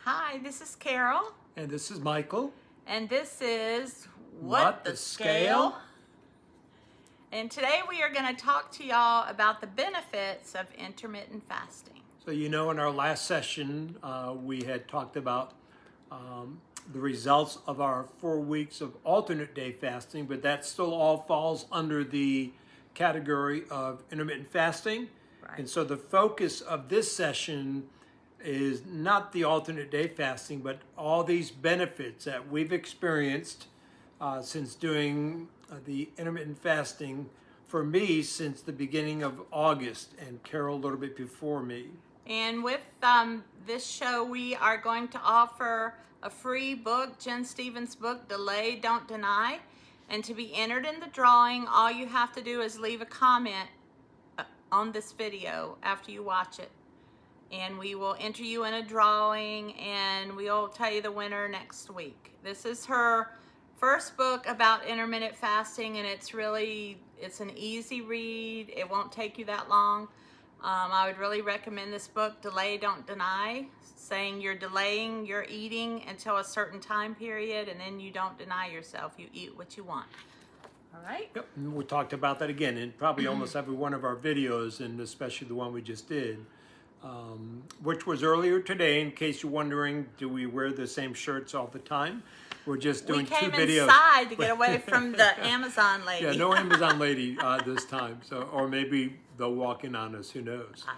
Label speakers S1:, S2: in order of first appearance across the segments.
S1: Hi, this is Carol.
S2: And this is Michael.
S1: And this is
S2: What the Scale?
S1: And today we are going to talk to y'all about the benefits of intermittent fasting.
S2: So in our last session, we had talked about the results of our 4 weeks of alternate day fasting, but that still all falls under the category of intermittent fasting.
S1: Right.
S2: And so the focus of this session is not the alternate day fasting, but all these benefits that we've experienced since doing the intermittent fasting, for me, since the beginning of August, and Carol a little bit before me.
S1: And with this show, we are going to offer a free book, Jen Stevens' book, Delay, Don't Deny. And to be entered in the drawing, all you have to do is leave a comment on this video after you watch it. And we will enter you in a drawing, and we'll tell you the winner next week. This is her first book about intermittent fasting, and it's an easy read. It won't take you that long. I would really recommend this book, Delay, Don't Deny, saying you're delaying your eating until a certain time period, and then you don't deny yourself. You eat what you want. All right?
S2: Yep, and we talked about that again in probably almost every one of our videos, and especially the one we just did, which was earlier today. In case you're wondering, do we wear the same shirts all the time? We're just doing 2 videos.
S1: We came inside to get away from the Amazon lady.
S2: Yeah, no Amazon lady this time. So, or maybe they'll walk in on us. Who knows?
S1: I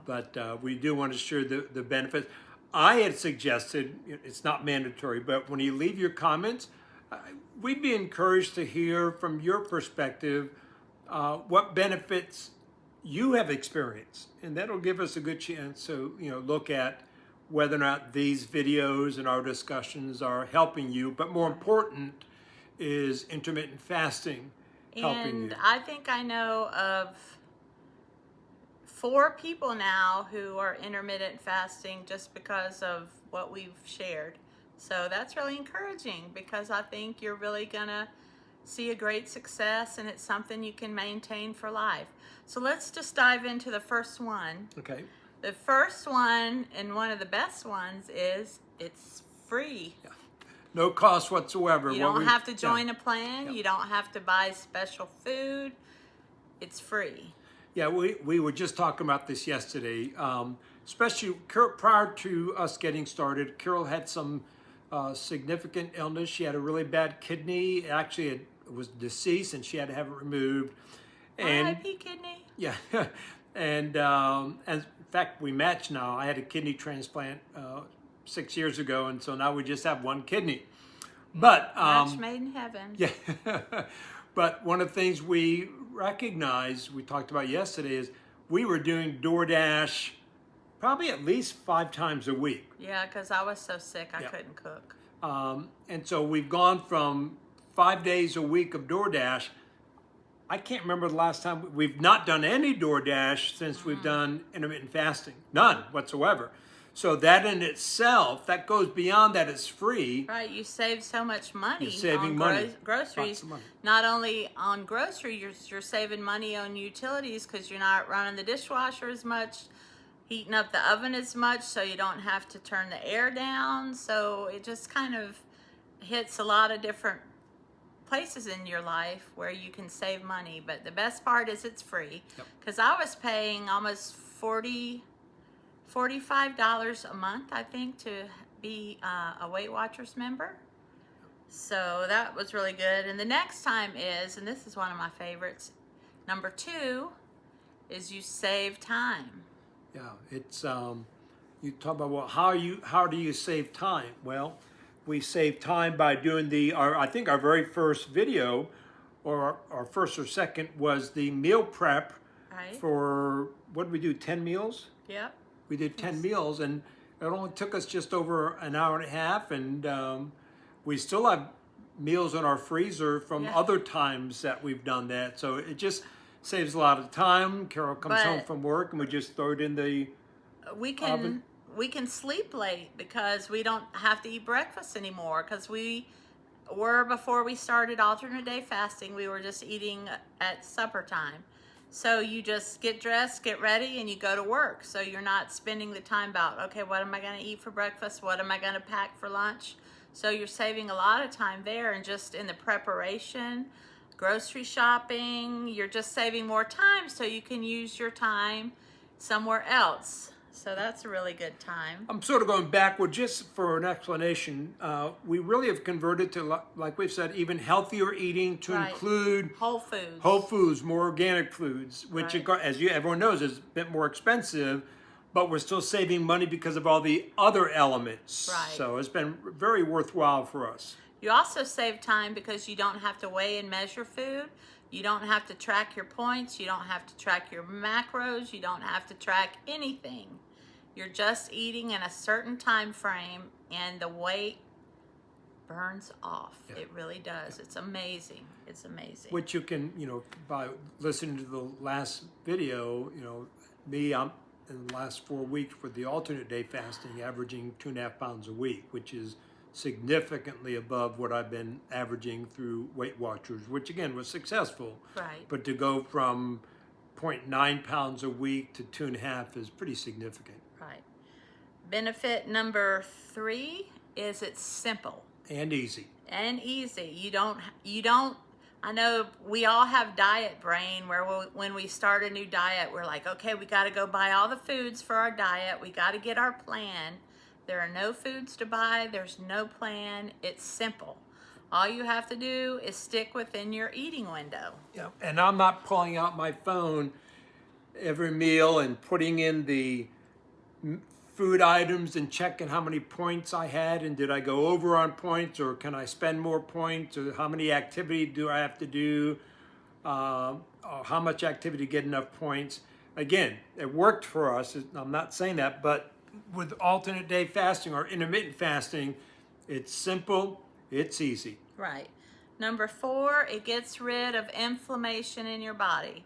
S1: don't know.
S2: But we do want to share the benefits. I had suggested, it's not mandatory, but when you leave your comments, we'd be encouraged to hear from your perspective what benefits you have experienced, and that'll give us a good chance to look at whether or not these videos and our discussions are helping you. But more important is intermittent fasting helping you.
S1: And I think I know of 4 people now who are intermittent fasting just because of what we've shared. So that's really encouraging, because I think you're really gonna see a great success, and it's something you can maintain for life. So let's just dive into the first one.
S2: Okay.
S1: The first one, and one of the best ones, is it's free.
S2: Yeah. No cost whatsoever.
S1: You don't have to join a plan.
S2: Yeah.
S1: You don't have to buy special food. It's free.
S2: Yeah, we were just talking about this yesterday. Especially prior to us getting started, Carol had some significant illness. She had a really bad kidney. Actually, it was deceased, and she had to have it removed. And
S1: R.I.P. kidney.
S2: yeah, and in fact, we match now. I had a kidney transplant 6 years ago, and so now we just have one kidney. But
S1: Match made in heaven.
S2: yeah, but one of the things we recognize, we talked about yesterday, is we were doing DoorDash probably at least 5 times a week.
S1: Yeah, because I was so sick I couldn't cook.
S2: And so we've gone from 5 days a week of DoorDash. I can't remember the last time. We've not done any DoorDash since we've done intermittent fasting. None whatsoever. So that in itself, that goes beyond that it's free.
S1: Right, you save so much money.
S2: You're saving
S1: on
S2: money.
S1: Groceries.
S2: Lots of money.
S1: Not only on groceries, you're saving money on utilities, because you're not running the dishwasher as much, heating up the oven as much, so you don't have to turn the air down. So it just kind of hits a lot of different places in your life where you can save money. But the best part is it's free, because I was paying almost $45 a month, I think, to be a Weight Watchers member. So that was really good. And the next time is, and this is one of my favorites, number 2, is you save time.
S2: Yeah, it's you talk about, well, how do you save time? Well, we save time by doing I think our very first video, or our first or second, was the meal prep.
S1: Right.
S2: For, what did we do, 10 meals?
S1: Yep.
S2: We did 10 meals, and it only took us just over an hour and a half, and we still have meals in our freezer from other times that we've done that. So it just saves a lot of time. Carol comes home from work, and we just throw it in the oven.
S1: We can sleep late because we don't have to eat breakfast anymore, because before we started alternate day fasting, we were just eating at supper time. So you just get dressed, get ready, and you go to work. So you're not spending the time about, okay, what am I going to eat for breakfast? What am I going to pack for lunch? So you're saving a lot of time there, and just in the preparation, grocery shopping, you're just saving more time so you can use your time somewhere else. So that's a really good time.
S2: I'm sort of going backward just for an explanation. We really have converted to, like we've said, even healthier eating to
S1: Right.
S2: include
S1: Whole foods.
S2: whole foods, more organic foods, which,
S1: Right.
S2: as everyone knows, is a bit more expensive, but we're still saving money because of all the other elements.
S1: Right.
S2: So it's been very worthwhile for us.
S1: You also save time because you don't have to weigh and measure food. You don't have to track your points. You don't have to track your macros. You don't have to track anything. You're just eating in a certain time frame, and the weight burns off.
S2: Yeah.
S1: It really does. It's amazing. It's amazing.
S2: Which you can, by listening to the last video, I'm in the last 4 weeks with the alternate day fasting, averaging 2.5 pounds a week, which is significantly above what I've been averaging through Weight Watchers, which again was successful.
S1: Right.
S2: But to go from 0.9 pounds a week to 2.5 is pretty significant.
S1: Right. Benefit number 3 is it's simple.
S2: And easy.
S1: And easy. You don't, I know we all have diet brain where when we start a new diet, we're like, okay, we got to go buy all the foods for our diet. We got to get our plan. There are no foods to buy. There's no plan. It's simple. All you have to do is stick within your eating window.
S2: Yeah. And I'm not pulling out my phone every meal and putting in the food items and checking how many points I had and did I go over on points or can I spend more points or how many activity do I have to do or how much activity to get enough points. Again, it worked for us. I'm not saying that, but with alternate day fasting or intermittent fasting, it's simple, it's easy.
S1: Right. Number 4, it gets rid of inflammation in your body.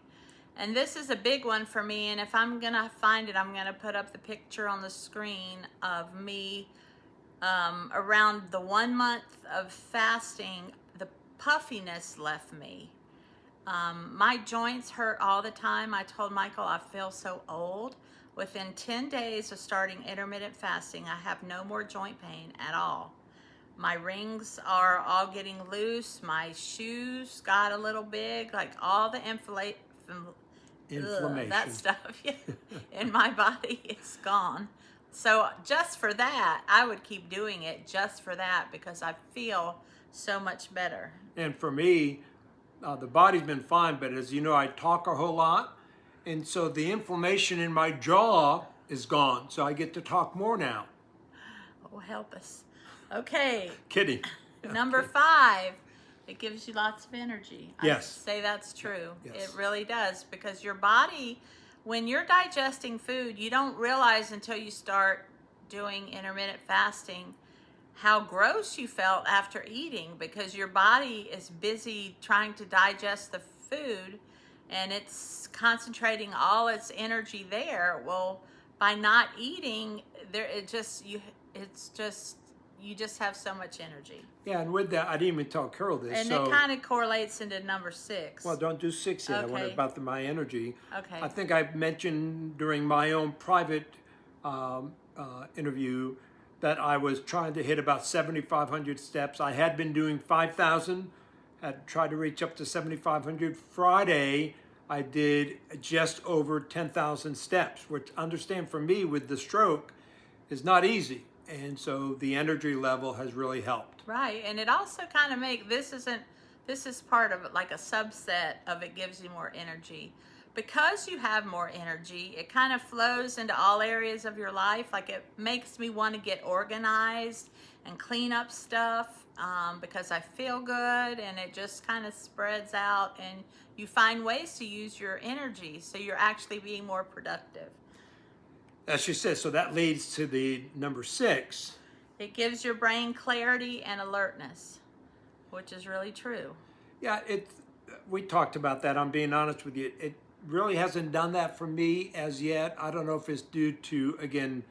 S1: And this is a big one for me, and if I'm going to find it, I'm going to put up the picture on the screen of me around the 1 month of fasting. The puffiness left me. My joints hurt all the time. I told Michael I feel so old. Within 10 days of starting intermittent fasting, I have no more joint pain at all. My rings are all getting loose. My shoes got a little big. Like all the inflammation. That stuff in my body is gone. So just for that, I would keep doing it just for that because I feel so much better.
S2: And for me, the body's been fine, but as you know, I talk a whole lot. And so the inflammation in my jaw is gone. So I get to talk more now.
S1: Oh, help us. Okay.
S2: Kidding.
S1: Number 5. It gives you lots of energy.
S2: Yes.
S1: I say that's true.
S2: Yes.
S1: It really does because your body, when you're digesting food, you don't realize until you start doing intermittent fasting how gross you felt after eating because your body is busy trying to digest the food and it's concentrating all its energy there. Well, by not eating, you just have so much energy.
S2: Yeah, and with that, I didn't even tell Carol this.
S1: And it kind of correlates into number 6.
S2: Well, don't do 6 yet.
S1: Okay.
S2: I want about my energy.
S1: Okay.
S2: I think I mentioned during my own private interview that I was trying to hit about 7,500 steps. I had been doing 5,000, had tried to reach up to 7,500. Friday, I did just over 10,000 steps, which understand for me with the stroke is not easy. And so the energy level has really helped.
S1: Right, and it also kind of this is part of it, like a subset of it gives you more energy. Because you have more energy, it kind of flows into all areas of your life. Like it makes me want to get organized and clean up stuff because I feel good and it just kind of spreads out and you find ways to use your energy so you're actually being more productive.
S2: As she says, so that leads to the number 6.
S1: It gives your brain clarity and alertness, which is really true.
S2: Yeah, we talked about that. I'm being honest with you. It really hasn't done that for me as yet. I don't know if it's due to, again,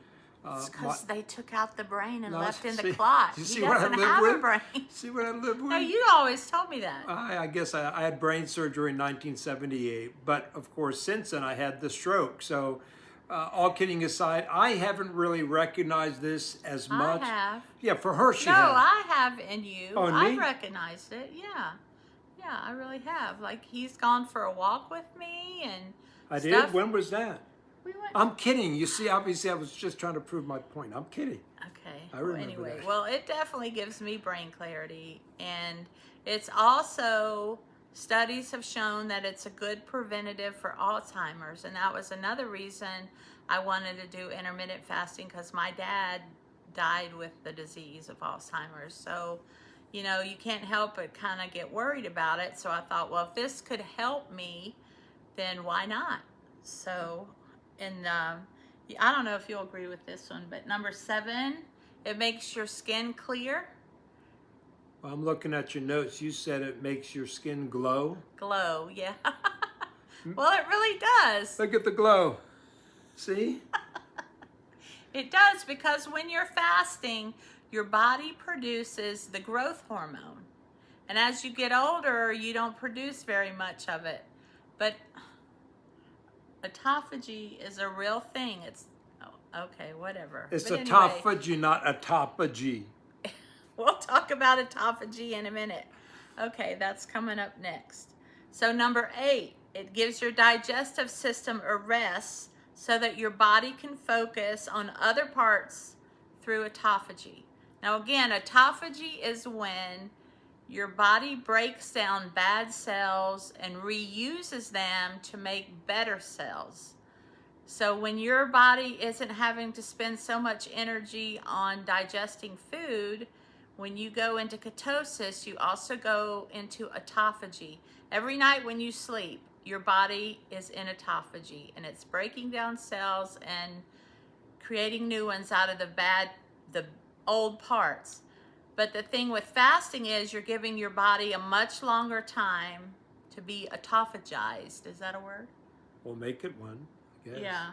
S1: It's because they took out the brain and
S2: No,
S1: left in the
S2: see-
S1: clot.
S2: you
S1: He
S2: see what I
S1: doesn't
S2: live
S1: have a
S2: with?
S1: brain.
S2: See what I live with?
S1: No, you always told me that.
S2: I guess I had brain surgery in 1978, but of course since then I had the stroke. So, all kidding aside, I haven't really recognized this as much.
S1: I have.
S2: Yeah, for her she
S1: No,
S2: has.
S1: I have in you.
S2: Oh, in
S1: I
S2: me?
S1: recognized it. Yeah. Yeah, I really have. Like, he's gone for a walk with me and
S2: I
S1: stuff.
S2: did? When was that?
S1: We went.
S2: I'm kidding. You see, obviously I was just trying to prove my point. I'm kidding.
S1: Okay.
S2: I
S1: Well,
S2: remember
S1: anyway,
S2: that.
S1: well, it definitely gives me brain clarity. And it's also, studies have shown that it's a good preventative for Alzheimer's. And that was another reason I wanted to do intermittent fasting, because my dad died with the disease of Alzheimer's. So, you know, you can't help but kind of get worried about it. So I thought, well, if this could help me, then why not? So, and I don't know if you'll agree with this one, but number 7, it makes your skin clear.
S2: Well, I'm looking at your notes. You said it makes your skin glow.
S1: Glow, yeah. Well, it really does.
S2: Look at the glow. See?
S1: It does, because when you're fasting, your body produces the growth hormone. And as you get older, you don't produce very much of it. But autophagy is a real thing. It's, oh, okay, whatever.
S2: It's
S1: But
S2: autophagy, not autophagy.
S1: We'll talk about autophagy in a minute. Okay, that's coming up next. So number 8, it gives your digestive system a rest so that your body can focus on other parts through autophagy. Now again, autophagy is when your body breaks down bad cells and reuses them to make better cells. So when your body isn't having to spend so much energy on digesting food, when you go into ketosis, you also go into autophagy. Every night when you sleep, your body is in autophagy, and it's breaking down cells and creating new ones out of the old parts. But the thing with fasting is you're giving your body a much longer time to be autophagized. Is that a word?
S2: We'll make it one, I guess.
S1: Yeah.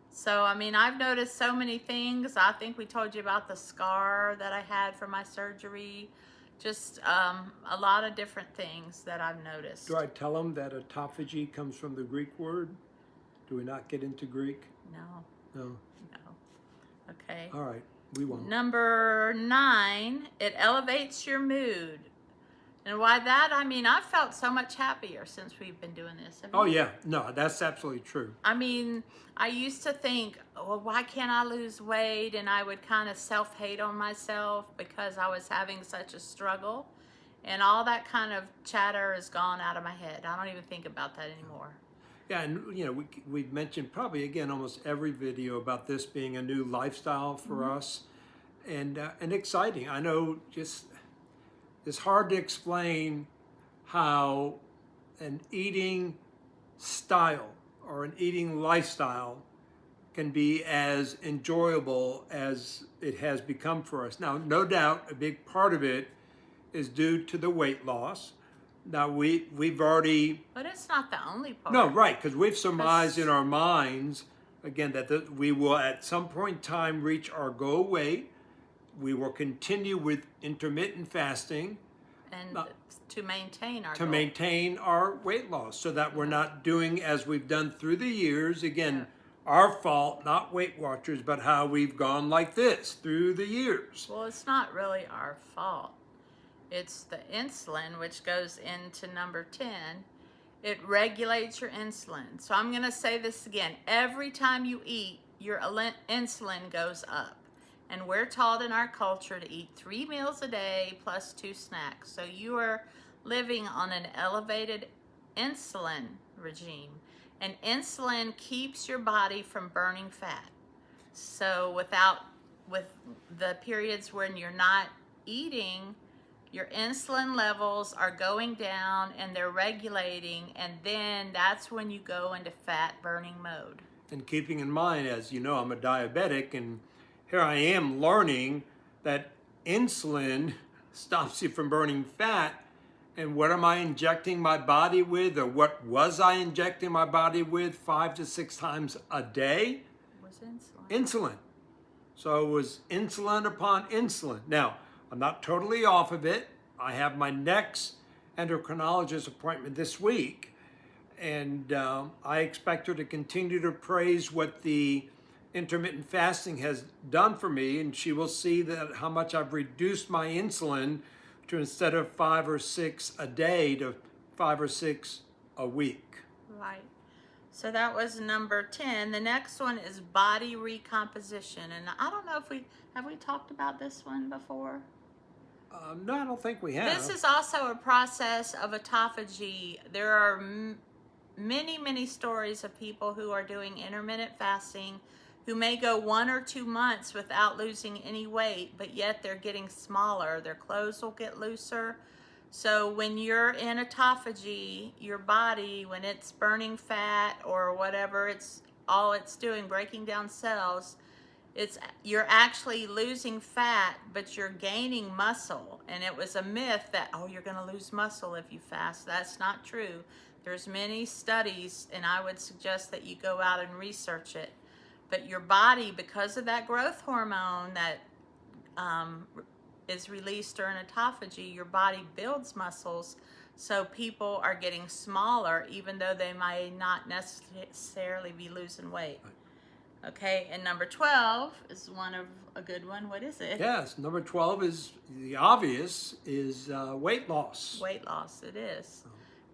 S1: So, I mean, I've noticed so many things. I think we told you about the scar that I had from my surgery. Just a lot of different things that I've noticed.
S2: Do I tell them that autophagy comes from the Greek word? Do we not get into Greek?
S1: No.
S2: No.
S1: No. Okay.
S2: All right. We won't.
S1: Number 9, it elevates your mood. And why that? I mean, I've felt so much happier since we've been doing this.
S2: Oh, yeah. No, that's absolutely true.
S1: I mean, I used to think, well, why can't I lose weight? And I would kind of self-hate on myself because I was having such a struggle. And all that kind of chatter is gone out of my head. I don't even think about that anymore.
S2: Yeah, and you know, we've mentioned probably again almost every video about this being a new lifestyle for us, and exciting. I know just it's hard to explain how an eating style or an eating lifestyle can be as enjoyable as it has become for us. Now, no doubt, a big part of it is due to the weight loss. Now we've already.
S1: But it's not the only part.
S2: No, right, because we've surmised in our minds, again, that we will at some point in time reach our goal weight. We will continue with intermittent fasting.
S1: And to maintain our
S2: to
S1: goal.
S2: maintain our weight loss so that we're not doing as we've done through the years. Again, our fault, not Weight Watchers, but how we've gone like this through the years.
S1: Well, it's not really our fault. It's the insulin, which goes into number 10. It regulates your insulin. So I'm going to say this again. Every time you eat, your insulin goes up. And we're taught in our culture to eat 3 meals a day plus 2 snacks. So you are living on an elevated insulin regime. And insulin keeps your body from burning fat. So with the periods when you're not eating, your insulin levels are going down and they're regulating, and then that's when you go into fat burning mode.
S2: And keeping in mind, as you know, I'm a diabetic, and here I am learning that insulin stops you from burning fat. And what am I injecting my body with, or what was I injecting my body with 5 to 6 times a day?
S1: What's insulin?
S2: Insulin. So it was insulin upon insulin. Now, I'm not totally off of it. I have my next endocrinologist appointment this week, and I expect her to continue to praise what the intermittent fasting has done for me, and she will see that how much I've reduced my insulin to, instead of 5 or 6 a day, to 5 or 6 a week.
S1: Right. So that was number 10. The next one is body recomposition. And I don't know if have we talked about this one before?
S2: No, I don't think we have.
S1: This is also a process of autophagy. There are many, many stories of people who are doing intermittent fasting who may go 1 or 2 months without losing any weight, but yet they're getting smaller. Their clothes will get looser. So when you're in autophagy, your body, when it's burning fat or whatever, it's doing, breaking down cells, you're actually losing fat, but you're gaining muscle. And it was a myth that, oh, you're going to lose muscle if you fast. That's not true. There's many studies, and I would suggest that you go out and research it. But your body, because of that growth hormone that is released during autophagy, your body builds muscles, so people are getting smaller even though they may not necessarily be losing weight. Okay, and number 12 is a good one. What is it?
S2: Yes, number 12 is the obvious, is weight loss.
S1: Weight loss, it is.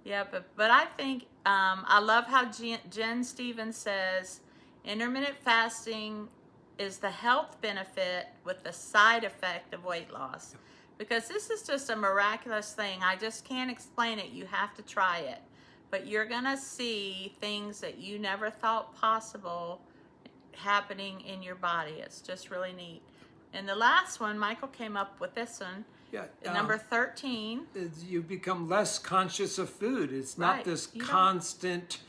S1: Yeah, but I think I love how Jen Stevens says intermittent fasting is the health benefit with the side effect of weight loss. Because this is just a miraculous thing. I just can't explain it. You have to try it. But you're going to see things that you never thought possible happening in your body. It's just really neat. And the last one, Michael came up with this one.
S2: Yeah,
S1: number 13.
S2: Is you become less conscious of food. It's not
S1: Right.
S2: this constant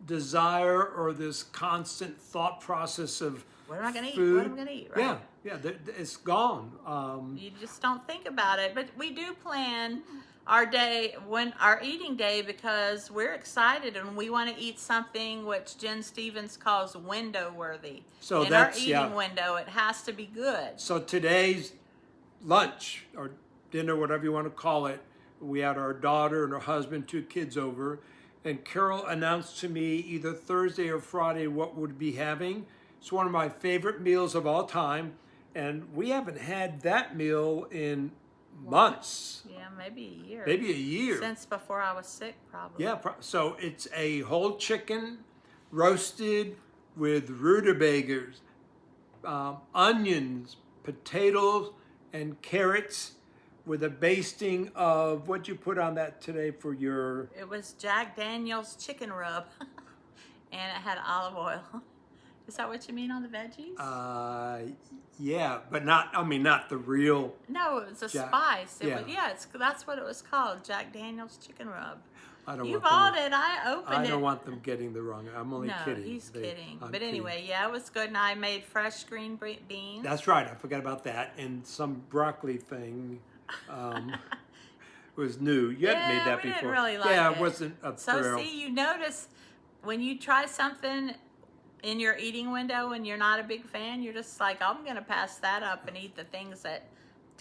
S2: desire or this constant thought process of
S1: What am I going to eat?
S2: food.
S1: What am I going to eat? Right?
S2: Yeah, it's gone.
S1: You just don't think about it. But we do plan our eating day, because we're excited and we want to eat something which Jen Stevens calls window worthy.
S2: So
S1: in
S2: that's,
S1: our eating window, it has to be good.
S2: So today's lunch or dinner, whatever you want to call it, we had our daughter and her husband, 2 kids over, and Carol announced to me either Thursday or Friday what we'd be having. It's one of my favorite meals of all time, and we haven't had that meal in months.
S1: Yeah, maybe a year.
S2: Maybe a year.
S1: Since before I was sick, probably.
S2: Yeah, so it's a whole chicken roasted with rutabagas, onions, potatoes, and carrots, with a basting of, what'd you put on that today for your...
S1: It was Jack Daniel's chicken rub, and it had olive oil. Is that what you mean on the veggies?
S2: Yeah, but not the real...
S1: No, it was a
S2: Jack.
S1: spice.
S2: Yeah.
S1: That's what it was called, Jack Daniel's chicken rub.
S2: I don't
S1: You
S2: want
S1: bought
S2: them,
S1: it. I opened it.
S2: I don't want them getting the wrong... I'm only kidding.
S1: No, he's kidding.
S2: I'm
S1: But anyway,
S2: kidding.
S1: yeah, it was good. And I made fresh green beans.
S2: That's right. I forgot about that. And some broccoli thing was new. You hadn't made that
S1: we
S2: before.
S1: didn't really like
S2: yeah,
S1: it.
S2: it wasn't a
S1: So
S2: thrill.
S1: see, you notice when you try something in your eating window and you're not a big fan, you're just like, I'm going to pass that up and eat the things that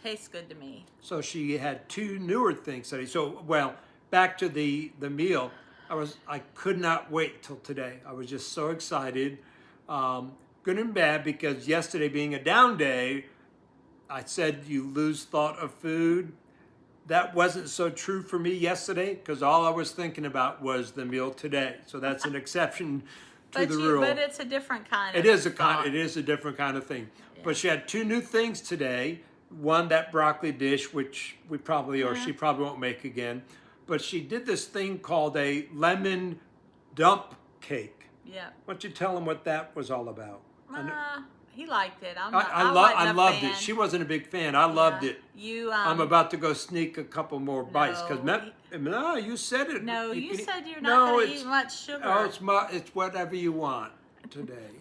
S1: taste good to me.
S2: So she had 2 newer things today. So, well, back to the meal. I could not wait till today. I was just so excited. Good and bad, because yesterday being a down day, I said you lose thought of food. That wasn't so true for me yesterday, because all I was thinking about was the meal today. So that's an exception to the rule.
S1: But it's a different kind of
S2: It is
S1: thought.
S2: a different kind of thing.
S1: Yeah.
S2: But she had 2 new things today. One, that broccoli dish, which we probably, or she probably won't make again. But she did this thing called a lemon dump cake.
S1: Yeah.
S2: Why don't you tell them what that was all about?
S1: He liked it.
S2: I
S1: wasn't a
S2: loved
S1: fan.
S2: it. She wasn't a big fan. I loved it.
S1: You.
S2: I'm about to go sneak a couple more bites, because
S1: No,
S2: you said it.
S1: No, you
S2: can-
S1: said you're not going to
S2: it's-
S1: eat much sugar.
S2: Oh, it's whatever you want today.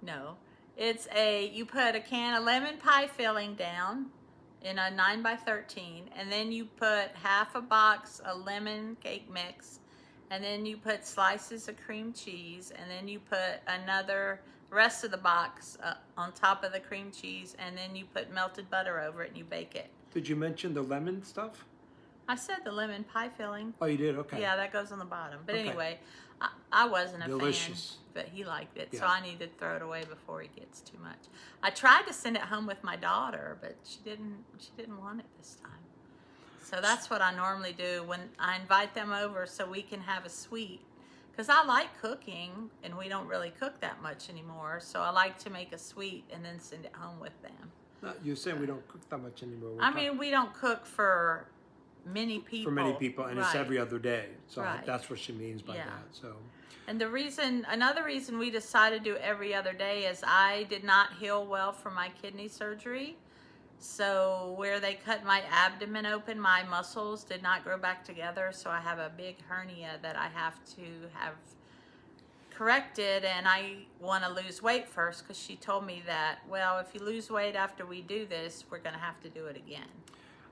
S1: No, you put a can of lemon pie filling down in a 9x13, and then you put half a box of lemon cake mix, and then you put slices of cream cheese, and then you put another rest of the box on top of the cream cheese, and then you put melted butter over it and you bake it.
S2: Did you mention the lemon stuff?
S1: I said the lemon pie filling.
S2: Oh, you did? Okay.
S1: Yeah, that goes on the bottom. But
S2: Okay.
S1: anyway, I wasn't a
S2: Delicious.
S1: fan, but he liked it, so
S2: Yeah.
S1: I need to throw it away before he gets too much. I tried to send it home with my daughter, but she didn't want it this time. So that's what I normally do when I invite them over, so we can have a sweet. Because I like cooking, and we don't really cook that much anymore, so I like to make a sweet and then send it home with them.
S2: No, you're saying we don't cook that much anymore.
S1: I mean, we don't cook for many people.
S2: For many people, and it's
S1: Right.
S2: every other day. So
S1: Right.
S2: that's what she means by
S1: Yeah.
S2: that. So
S1: And another reason we decided to do every other day is I did not heal well from my kidney surgery. So where they cut my abdomen open, my muscles did not grow back together. So I have a big hernia that I have to have corrected, and I want to lose weight first, because she told me that, well, if you lose weight after we do this, we're going to have to do it again.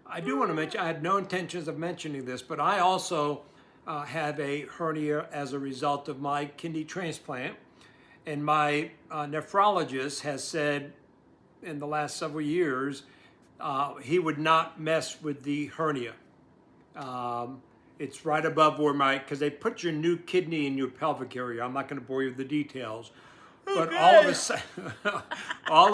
S2: I do want to mention, I had no intentions of mentioning this, but I also have a hernia as a result of my kidney transplant. And my nephrologist has said in the last several years, he would not mess with the hernia. It's right above where because they put your new kidney in your pelvic area. I'm not going to bore you with the details. But all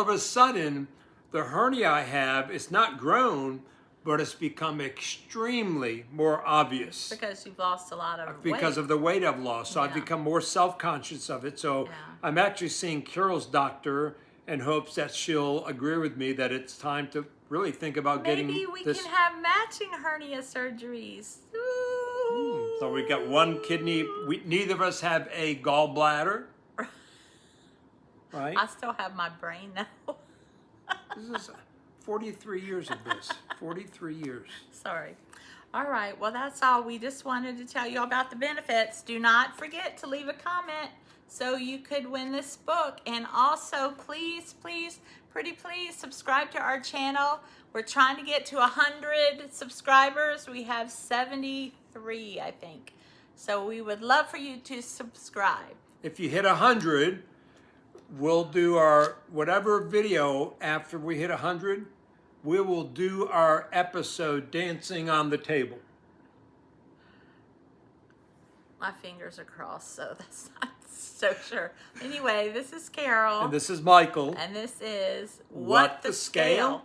S2: of a sudden, the hernia I have, it's not grown, but it's become extremely more obvious.
S1: Because you've lost a lot of
S2: Because
S1: weight.
S2: of the weight I've lost. So I've
S1: Yeah.
S2: become more self-conscious of it. So
S1: Yeah.
S2: I'm actually seeing Carol's doctor in hopes that she'll agree with me that it's time to really think about
S1: Maybe
S2: getting
S1: we
S2: this.
S1: can have matching hernia surgeries. Ooh.
S2: So we got one kidney. Neither of us have a gallbladder. Right?
S1: I still have my brain though.
S2: This is 43 years of this. 43 years.
S1: Sorry. All right. Well, that's all. We just wanted to tell you about the benefits. Do not forget to leave a comment so you could win this book. And also, please, please, pretty please subscribe to our channel. We're trying to get to 100 subscribers. We have 73, I think. So we would love for you to subscribe.
S2: If you hit 100, we'll do our whatever video after we hit 100. We will do our episode Dancing on the Table.
S1: My fingers are crossed, so that's not so sure. Anyway, this is Carol.
S2: And this is Michael.
S1: And this is
S2: What the Scale?